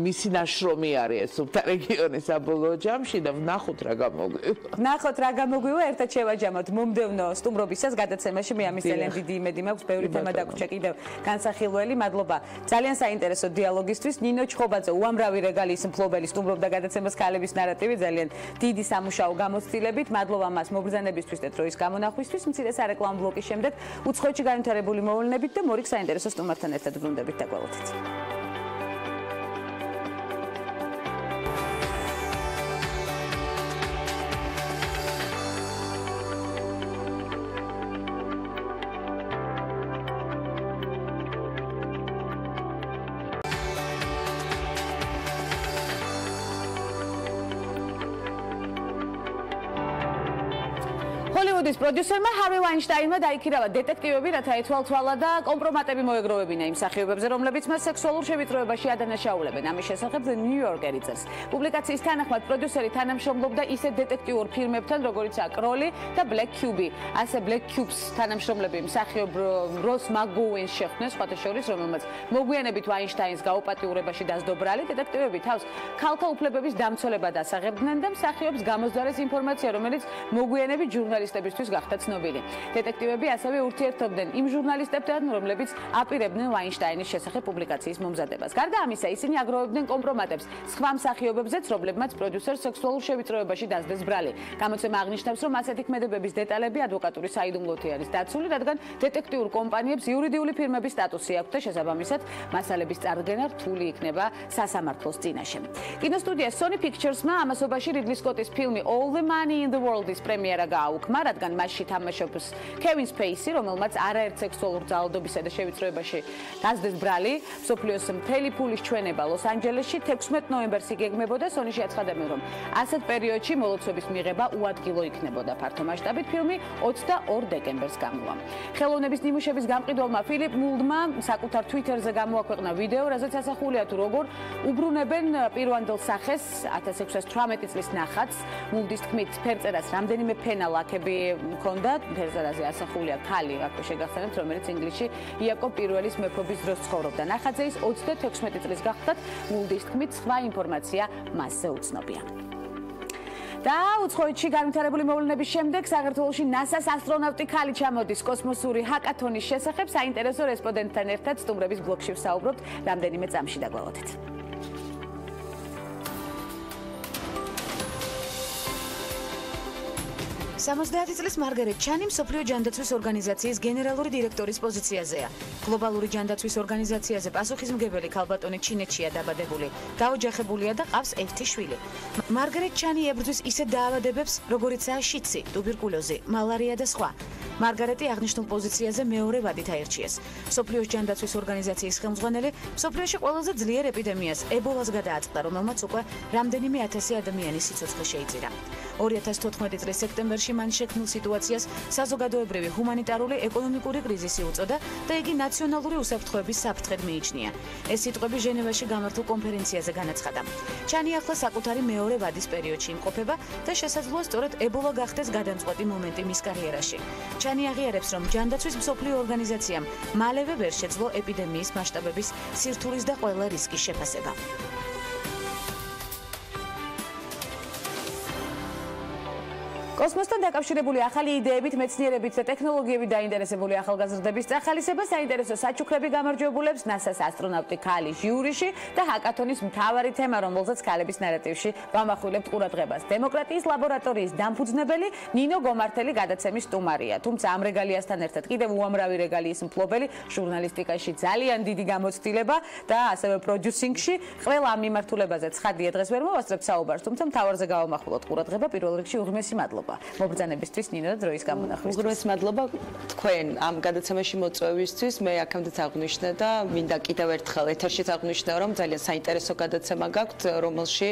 მისი ნაშრომი არის ეს სუფთა რეგიონი საბოლოო ჯამში და ვნახოთ რა გამოგვივა. ნახოთ რა გამოგვივა, ერთად შევაჯამოთ მომდევნო სტუმრობისას გადაცემაში. მე ამის ძალიან დიდი იმედი მაქვს, ბევრი თემა დაგვრჩა კიდევ განსახილველი. მადლობა ძალიან საინტერესო დიალოგისთვის. ნინო ჩხობაძე, უამრავი რეგალიის მფლობელი, სტუმრობდა გადაცემას ქალების ნარატივი, ძალიან დიდი სამუშაო გამოცდილებით. მადლობა მას მობრძანებისთვის და დროის გამონახვისთვის. მცირე სარეკლამო ბლოკის შემდეგ უცხოეთში განვითარებული მოვლენებით და მორიგ საინტერესო სტუმართან ერთად ბრუნდებით და გველოდებით. ჰოლივუდის პროდიუსერმა ჰარი ვაინშტაინმა დაიქირავა დეტექტივები, რათა ეთვალთვალა და კომპრომატები მოეგროვებინა იმ მსახიობებზე, რომლებიც მას სექსუალურ შევიწროებაში ადანაშაულებენ. ამის შესახებ The New Yorker იწერს. პუბლიკაციის თანახმად პროდიუსერი თანამშრომლობდა ისეთ დეტექტიურ ფირმებთან, როგორიცაა Crowley და Black Cube. ასე Black Cube-ს თანამშრომლები მსახიობ როს მაგოუენს შეხვდნენ, სხვათა შორის, რომელმაც მოგვიანებით ვაინშტაინს გაუპატიურებაში დასდო ბრალი. დეტექტივები თავს ქალთა უფლებების დამცველებად ასაღებდნენ და მსახიობს გამოსდარეს ინფორმაცია, რომელიც მოგვიანებით ჟურნალისტებისთვის გახდა ცნობილი. დეტექტივები ასევე ურთიერთობდნენ იმ ჟურნალისტებთან, რომლებიც აპირებდნენ ვაინშტაინის შესახებ პუბლიკაციის მომზადებას. გარდა ამისა, ისინი აგროვებდნენ კომპრომატებს სხვა მსახიობებზეც, რომლებმაც პროდიუსერს სექსუალურ შევიწროებაში დასდეს ბრალი. გამოცემა აღნიშნავს, რომ ასეთი ქმედებების დეტალები ადვოკატური საიდუმლოთი არის დაცული, რადგან დეტექტიურ კომპანიებს იურიდიული ფირმების სტატუსი აქვს და შესაბამისად მასალების წარდგენა რთული იქნება სასამართლოს წინაშე. კინოსტუდია Sony Pictures-მა ამასობაში რიდლი სკოტის ფილმი All the Money in the World-ის პრემიერა გააუქმა, რადგან მასში თამაშობს კევინ სპეისი, რომელმაც არაერთ სექსუალურ ძალადობისა და შევიწროებაში დასდეს ბრალი. მსოფლიოს მთელი ფულის ჩვენება ლოს-ანჯელესში 16 ნოემბერს იგეგმებოდა. Sony-ში აცხადებენ, რომ ასეთ პერიოდში მოლოცვების მიღება უადგილო იქნებოდა. ფართო მასშტაბით ფილმი 22 დეკემბერს გამოვა. ხელოვნების ნიმუშების გამყიდველმა ფილიპ მულდმა საკუთარ Twitter-ზე გამოაქვეყნა ვიდეო, რაზეც ასახულია თუ როგორ უბრუნებენ პირვანდელ სახეს 1618 წლის ნახატს. მულდის თქმით, ფერწერას რამდენიმე ფენა ლაქები ჰქონდა, ფერწერაზე ასახულია ქალი, აქვე შეგახსენებთ, რომელიც ინგლისში იაკობ პირველის მეფობის დროს ცხოვრობდა. ნახატზე ის 36 წლის გახლდათ, მულდის თქმით, სხვა ინფორმაცია მასზე უცნობია. და უცხოეთში განვითარებული მოვლენების შემდეგ საქართველოში NASA-ს ასტრონავტი ქალი ჩამოდის კოსმოსური ჰაკათონის შესახებ. საინტერესო რესპონდენტთან ერთად სტუმრების ბლოკში ვსაუბრობთ რამდენიმე წამში და გველოდეთ. 70 წლის მარგარეტ ჩანი მსოფლიო ჯანდაცვის ორგანიზაციის გენერალური დირექტორის პოზიციაზეა. გლობალური ჯანდაცვის ორგანიზაციაზე პასუხისმგებელი ქალბატონი ჩინეთშია დაბადებული. დაოჯახებულია და ყავს ერთი შვილი. მარგარეტ ჩანი ებრძვის ისეთ დაავადებებს, როგორიცაა შიცი, ტუბერკულოზი, მალარია და სხვა. მარგარეტი აღნიშნულ პოზიციაზე მეორე ვადით აირჩიეს. მსოფლიოს ჯანდაცვის ორგანიზაციის ხელმძღვანელი მსოფლიოში ყველაზე ძლიერ ეპიდემიას ებოლას გადააწყდა, რომელმაც უკვე რამდენიმე ათასი ადამიანის სიცოცხლე შეიწირა. 2014 წლის სექტემბერში მან შექმნილ სიტუაციას საზოგადოებრივი ჰუმანიტარული ეკონომიკური კრიზისი უწოდა და იგი ნაციონალური უსაფრთხოების საფრთხედ მიიჩნია. ეს სიტყვები ჟენევაში გამართულ კონფერენციაზე განაცხადა. ჩანი ახლა საკუთარი მეორე ვადის პერიოდში იმყოფება და შესაძლოა სწორედ ებოლა გახდეს გადამწყვეტი მომენტი მის კარიერაში. ჩანი აღიარებს, რომ ჯანდაცვის მსოფლიო ორგანიზაციამ მალევე ვერ შეძლო ეპიდემიის მასშტაბების სირთულის და ყველა რისკის შეფასება. კოსმოსთან დაკავშირებული ახალი იდეებით, მეცნიერებით და ტექნოლოგიებით დაინტერესებული ახალგაზრდების წახალისება საინტერესო საჩუქრები გამარჯვებულებს NASA-ს ასტრონავტი ქალის ჟიურიში და ჰაკათონის მთავარი თემა, რომელზეც ქალების ნარატივში ვამახვილებთ ყურადღებას. დემოკრატიის ლაბორატორიის დამფუძნებელი ნინო გომართელი გადაცემის სტუმარია. თუმცა ამ რეგალიასთან ერთად კიდევ უამრავი რეგალიის მფლობელი ჟურნალისტიკაში ძალიან დიდი გამოცდილება და ასევე პროდიუსინგში. ყველა ამ მიმართულებაზე ცხადია დღეს ვერ მოვასწრებ საუბარს, თუმცა მთავარზე გავამახვილოთ ყურადღება პირველ რიგში უღრმესი მადლობა მობრძანებისთვის ნინო და დროის გამონახვისთვის. უღრმესი მადლობა თქვენ ამ გადაცემაში მოწვევისთვის. მე აქამდეც აღვნიშნე და მინდა კიდევ ერთხელ ეთერშიც აღვნიშნე, რომ ძალიან საინტერესო გადაცემა გაქვთ, რომელში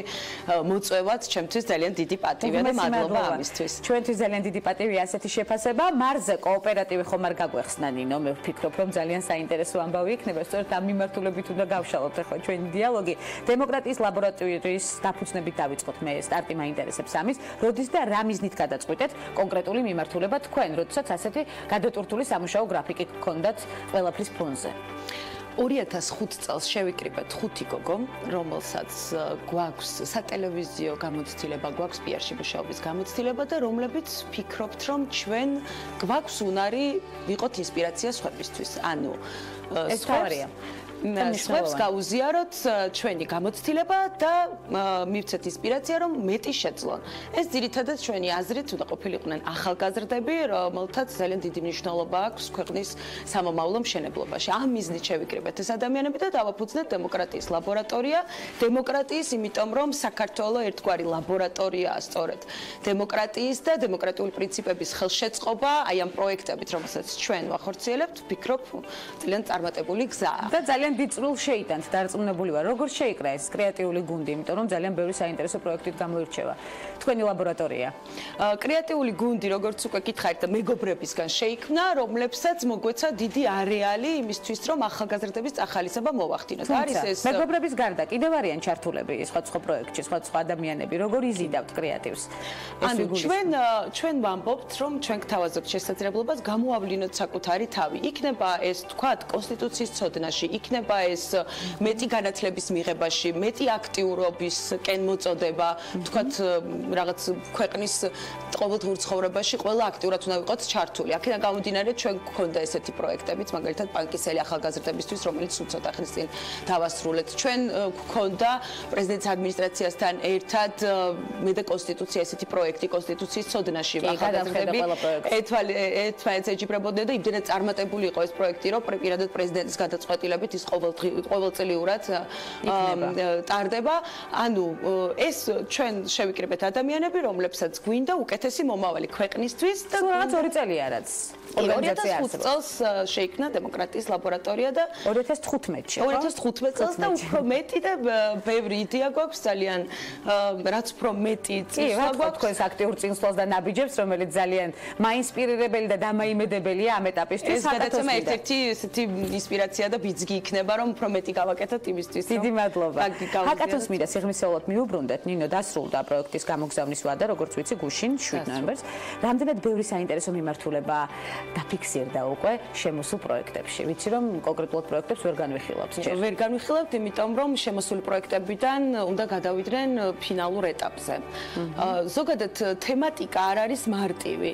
მოწვევაც ჩემთვის ძალიან დიდი პატივია და მადლობა ამისთვის. ჩვენთვის ძალიან დიდი პატივია ასეთი შეფასება. მარზე კოოპერატივი ხომ არ გაგვეხსნა ნინო, მე ვფიქრობ, რომ ძალიან საინტერესო ამბავი იქნება, სწორედ ამ მიმართულებით უნდა გავშალოთ ახლა ჩვენი დიალოგი. დემოკრატიის ლაბორატორიის დაფუძნებით დავიწყოთ, მე სტარტი მაინტერესებს ამის, როდის და რა მიზნით გადაწყვიტეთ კონკრეტული მიმართულება თქვენ, როდესაც ასეთი გადატურთული სამუშაო გრაფიკი გქონდათ ყველაფრის ფონზე. 2005 წელს შევიკრიბეთ 5 გოგო, რომელსაც გვაქვს სატელევიზიო გამოცდილება, გვაქვს PR-ში მუშაობის გამოცდილება და რომლებიც ფიქრობთ, რომ ჩვენ გვაქვს უნარი ვიყოთ ინსპირაცია სხვებისთვის. ანუ ეს თავარია. სხვებს გაუზიაროთ ჩვენი გამოცდილება და მივცეთ ინსპირაცია, რომ მეტი შეძლონ. ეს ძირითადად ჩვენი აზრით უნდა ყოფილიყვნენ ახალგაზრდები, რომელთაც ძალიან დიდი მნიშვნელობა აქვს ქვეყნის სამომავლო მშენებლობაში. ამ მიზნით შევიკრიბეთ ეს ადამიანები და დავაფუძნეთ დემოკრატიის ლაბორატორია. დემოკრატიის, იმიტომ რომ საქართველოს ერთგვარი ლაბორატორიაა სწორედ დემოკრატიის და დემოკრატიული პრინციპების ხელშეწყობა, აი ამ პროექტებით, რომელსაც ჩვენ ვახორციელებთ, ვფიქრობ, ძალიან წარმატებული გზაა. და ძალიან დიდწვრილ შეიტანთ, დარწმუნებული ვარ. როგორ შეიკრა ეს კრეატიული გუნდი, იმიტომ რომ ძალიან ბევრი საინტერესო პროექტით გამოირჩევა. თქვენი ლაბორატორია. კრეატიული გუნდი, როგორც უკვე გითხარით, და მეგობრებისგან შეიქმნა, რომლებსაც მოგვეცა დიდი არეალი იმისთვის, რომ ახალგაზრდების წახალისება მოვახდინოთ. არის ეს მეგობრების გარდა კიდევ არიან ჩართულები სხვა პროექტში, სხვა ადამიანები, როგორ იზიდავთ კრეატივს? ანუ ჩვენ ვამბობთ, რომ ჩვენ გთავაზობთ შესაძლებლობას გამოავლინოთ საკუთარი თავი. იქნება ეს, თქვათ, კონსტიტუციის ცოდნაში, იქნება ეს მეტი განათლების მიღებაში, მეტი აქტიურობის კენმოწოდება, თქვათ, რაღაც ქვეყნის ყოველდღიურ ცხოვრებაში ყველა აქტიურად უნდა ვიყოთ ჩართული. აქედან გამომდინარე, ჩვენ გვქონდა ესეთი პროექტებიც, მაგალითად, პანკისელი ახალგაზრდებისთვის, რომელიც უცოტა ხნის წინ დავასრულეთ. ჩვენ გვქონდა პრეზიდენტის ადმინისტრაციასთან ერთად მე და კონსტიტუცია ესეთი პროექტი კონსტიტუციის ცოდნაში ახალგაზრდები ერთმანეთს ეჯიბრებოდნენ და იმდენად წარმატებული იყო ეს პროექტი, რომ პირადად პრეზიდენტის გადაწყვეტილებით ის ყოველწლიურად ტარდება. ანუ ეს ჩვენ შევიკრიბეთ ადამიანები, რომლებსაც გვინდა უკეთესი მომავალი ქვეყნისთვის და რაღაც 2 წელია რაც 2005 წელს შეიქმნა დემოკრატიის ლაბორატორია და 2015-ში 2015 წელს და უფრო მეტი და ბევრი იდეა გვაქვს ძალიან რაც უფრო მეტი წინსვლა გვაქვს თქვენს აქტიურ წინსვლას და ნაბიჯებს, რომელიც ძალიან მაინსპირირებელი და დამაიმედებელია ამ ეტაპისთვის. ეს გადაცემა ერთ-ერთი ესეთი ინსპირაცია და ბიძგი იქნება, რომ უფრო მეტი გავაკეთოთ იმისთვის. დიდი მადლობა. ჰაკათონს მინდა სიღრმისეულად მიუბრუნდეთ, ნინო დასრულდა პროექტის გამოგზავნის ვადა, როგორც ვიცი, გუშინ 7 ნოემბერს. რამდენად ბევრი საინტერესო მიმართულება დაფიქსირდა უკვე შემოსულ პროექტებში. ვიცი, რომ კონკრეტულად პროექტებს ვერ განვიხილავთ. ვერ განვიხილავთ, იმიტომ რომ შემოსული პროექტებიდან უნდა გადავიდნენ ფინალურ ეტაპზე. ზოგადად თემატიკა არ არის მარტივი.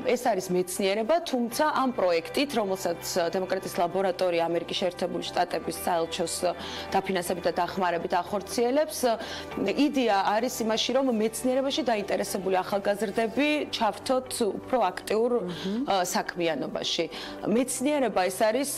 ეს არის მეცნიერება, თუმცა ამ პროექტით, რომელსაც დემოკრატიის ლაბორატორია ამერიკის შეერთებული შტატების საელჩოს დაფინანსებით და დახმარებით ახორციელებს, იდეა არის იმაში, რომ მეცნიერებაში დაინტერესებული ახალგაზრდები ჩავრთოთ უფრო აქტიურ საქმიანობაში. მეცნიერება ეს არის,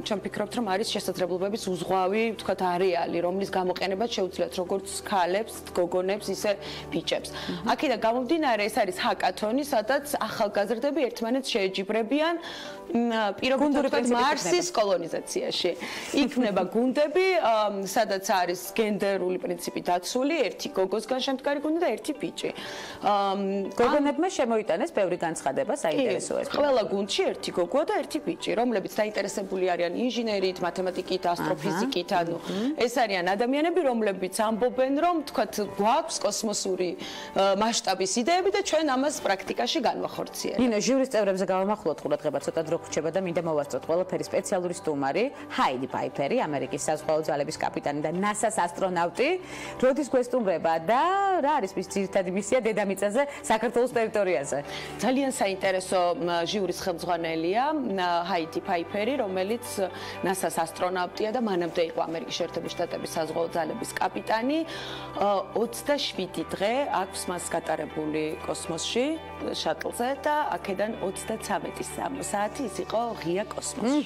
ჩვენ ვფიქრობთ, რომ არის შესაძლებლობების უზღვავი, ვთქვათ, არეალი, რომლის გამოყენებაც შეუძლიათ როგორც ქალებს, გოგონებს, ისე ბიჭებს. აქედან გამომდინარე, ეს არის ჰაკათონი, სადაც ახალგაზრდები ერთმანეთს შეეჯიბრებიან პირობითად მარსის კოლონიზაციაში. იქნება გუნდები, სადაც არის გენდერული პრინციპი დაცული, ერთი გოგოსგან შემდგარი გუნდი და ერთი ბიჭი. გოგონებმა შემოიტანეს ბევრი განცხადება საინტერესო საინტერესოა. ყველა გუნდში ერთი გოგოა და ერთი ბიჭი, რომლებიც დაინტერესებული არიან ინჟინერით, მათემატიკით, ასტროფიზიკით, ანუ ეს არიან ადამიანები, რომლებიც ამბობენ, რომ თქვათ გვაქვს კოსმოსური მასშტაბის იდეები და ჩვენ ამას პრაქტიკაში განვახორციელებთ. ნინო, ჟიურის წევრებზე გავამახვილოთ ყურადღება, ცოტა დრო ხრჩება და მინდა მოვასწროთ ყველაფერი სპეციალური სტუმარი, ჰაიდი პაიფერი, ამერიკის საზღვაო ძალების კაპიტანი და NASA-ს ასტრონავტი. როდის გვესტუმრება და რა არის მის ძირითადი მისია დედამიწაზე, საქართველოს ტერიტორიაზე? ძალიან საინტერესო ჟიურის ხელმძღვანელია ჰაიდი პაიფერი, რომელიც NASA-ს ასტრონავტია და მანამდე იყო ამერიკის შეერთებული შტატების საზღვაო ძალების კაპიტანი. 27 დღე აქვს მას გატარებული კოსმოსში, შატლზე და აქედან 33 საათი ის იყო ღია კოსმოსში.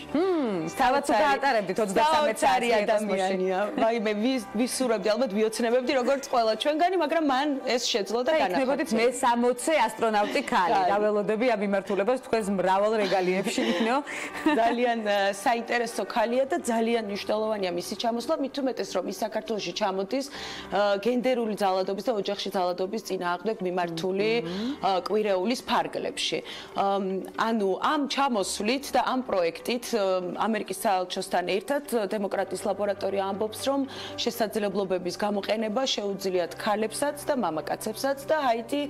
თავად გაატარებდით 23 საათი ადამიანია. აი მე ვისურვებდი, ალბათ ვიოცნებებდი როგორც ყველა ჩვენგანი, მაგრამ მან ეს შეძლო და განახორციელა. იქნებოდით მე 60 ასტრონავტი ქალი. დაველოდები ამ მიმართულებას თქვენს მრავალ რეგალიებში, ნინო. ძალიან საინტერესო ქალია და ძალიან მნიშვნელოვანია მისი ჩამოსვლა, მით უმეტეს რომ ის საქართველოში ჩამოდის გენდერული ძალადობის და ოჯახში ძალადობის წინააღმდეგ მიმართული კვირეულის ფარგლებში. ანუ ამ ჩამოსვლით და ამ პროექტით ამერიკის საელჩოსთან ერთად დემოკრატიის ლაბორატორია ამბობს, რომ შესაძლებლობების გამოყენება შეუძლიათ ქალებსაც და მამაკაცებსაც და ჰაიდი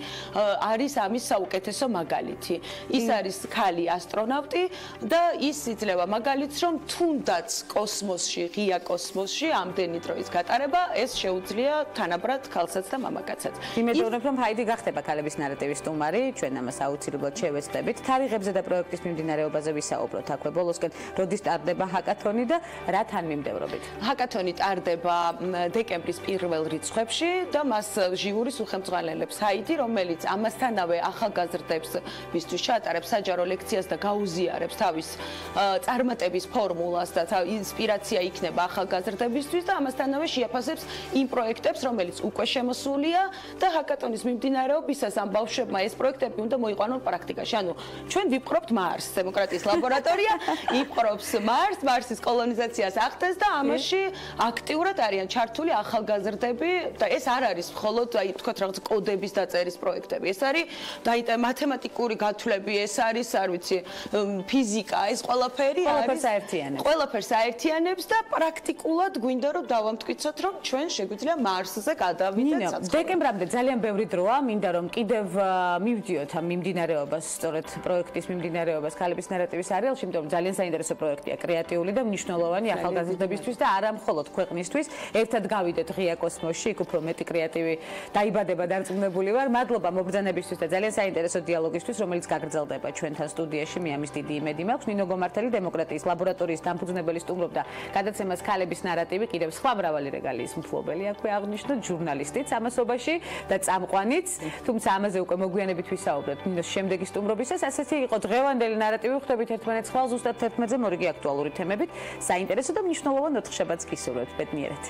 არის ამის საუკეთესო მაგალითი. ის არის ქალი ასტრონავტი და ის იძლევა მაგალითს, რომ თუნდაც კოსმოსში, ღია კოსმოსში ამდენი დროის გატარება ეს შეუძლია თანაბრად ქალსაც და მამაკაცსაც. იმედოვნებ, რომ ჰაიდი გახდება ქალების ნარატივის სტუმარი, ჩვენ ამას აუცილებლად შევეცდებით. თარიღებზე და პროექტის მიმდინარეობაზე ვისაუბროთ აქვე ბოლოსკენ, როდის ტარდება ჰაკათონი და რა თან მიმდევრობით. ჰაკათონი ტარდება დეკემბრის პირველ რიცხვებში და მას ჟიურის უხელმძღვანელებს ჰაიდი, რომელიც ამასთანავე ახალგაზრდებს მისთვის ჩაატარებს საჯარო ლექციას და გაუზიარებს თავის წარმატების ფორმულას და ინსპირაცია იქნება ახალგაზრდებისთვის და ამასთანავე შეაფასებს იმ პროექტებს, რომელიც უკვე შემოსულია და ჰაკათონის მიმდინარეობისას ამ ბავშვებმა ეს პროექტები უნდა მოიყვანონ პრაქტიკაში. ანუ ჩვენ ვიპყრობთ მარსს, დემოკრატიის ლაბორატორია იპყრობს მარსის კოლონიზაციას ახდენს და ამაში აქტიურად არიან ჩართული ახალგაზრდები და ეს არ არის მხოლოდ აი თქვათ რაღაც კოდების დაწერის პროექტები. ეს არის მათემატიკური გათვლები, ეს არის, არ ვიცი, ფიზიკა, ეს ყველაფერი არის ყველაფერს აერთიანებს და პრაქტიკულად გვინდა რომ დავამტკიცოთ, რომ ჩვენ შეგვიძლია მარსზე გადავიდეთ საწყობად. დეკემბრამდე ძალიან ბევრი დროა, მინდა რომ კიდევ მივდიოთ ამ მიმდინარეობას, სწორედ პროექტის მიმდინარეობას ქალების ნარატივის არეალში, იმიტომ რომ ძალიან საინტერესო პროექტია, კრეატიული და მნიშვნელოვანი ახალგაზრდებისთვის და არა მხოლოდ ქვეყნისთვის. ერთად გავიდეთ ღია კოსმოსში, იქ უფრო მეტი კრეატივი დაიბადება დარწმუნებული ვარ. მადლობა მობრძანებისთვის და ძალიან საინტერესო დიალოგისთვის, რომელიც გაგრძელდება ჩვენთან სტუდიაში. მე ამის დიდი იმედი მაქვს. ნინო გომართელი, დემოკრატიის ლაბორატორიის დამფუძნებელი სტუმრობდა გადაცემას ქალების ნარატივი, კიდევ სხვა მრავალი რეგალიის მფლობელი აქვე აღნიშნოთ, ჟურნალისტიც ამასობაში და წამყვანიც, თუმცა ამაზე უკვე მოგვიანებით ვისაუბრებთ ნინოს შემდეგი სტუმრობისას. ასეთი იყო დღევანდელი ნარატივი. ხვდებით ერთმანეთს ხვალ ზუსტად 11-ზე მორიგი აქტუალური თემებით. საინტერესო და მნიშვნელოვან ოთხშაბათს გისურვებთ. ბედნიერად.